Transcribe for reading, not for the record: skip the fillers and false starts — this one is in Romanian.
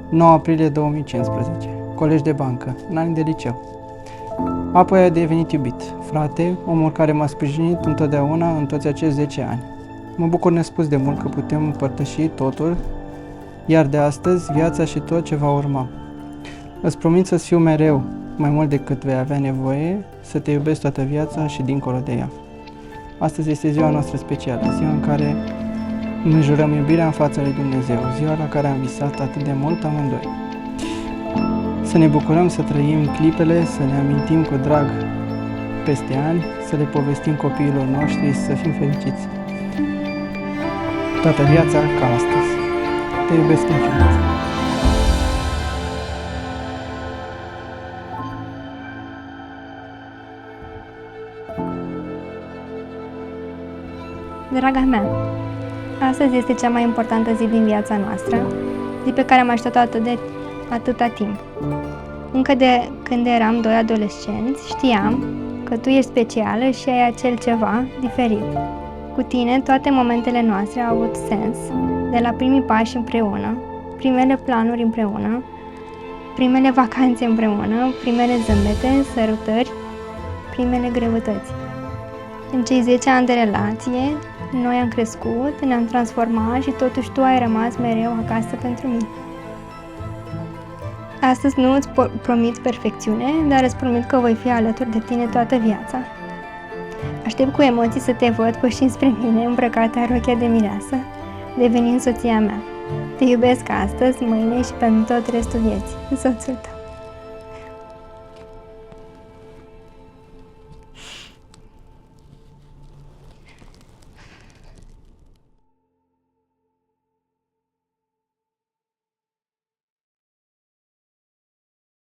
9 aprilie 2015. Colegi de bancă, în anii de liceu. Apoi a devenit iubit, frate, omul care m-a sprijinit întotdeauna în toți acești 10 ani. Mă bucur nespus de mult că putem împărtăși totul, iar de astăzi viața și tot ce va urma. Îți promit să fiu mereu, mai mult decât vei avea nevoie, să te iubesc toată viața și dincolo de ea. Astăzi este ziua noastră specială, ziua în care ne jurăm iubirea în fața lui Dumnezeu, ziua la care am visat atât de mult amândoi. Să ne bucurăm să trăim clipele, să ne amintim cu drag peste ani, să le povestim copiilor noștri și să fim fericiți. Toată viața ca astăzi. Te iubesc infinit. Draga mea, astăzi este cea mai importantă zi din viața noastră, zi pe care am așteptat-o de atâta timp. Încă de când eram doi adolescenți, știam că tu ești specială și ai acel ceva diferit. Cu tine, toate momentele noastre au avut sens, de la primii pași împreună, primele planuri împreună, primele vacanțe împreună, primele zâmbete, sărutări, primele greutăți. În cei 10 ani de relație, noi am crescut, ne-am transformat și totuși tu ai rămas mereu acasă pentru mine. Astăzi nu îți promit perfecțiune, dar îți promit că voi fi alături de tine toată viața. Aștept cu emoții să te văd pășind spre mine, îmbrăcată în rochia de mireasă, devenind soția mea. Te iubesc astăzi, mâine și pentru tot restul vieții. Soțul tău.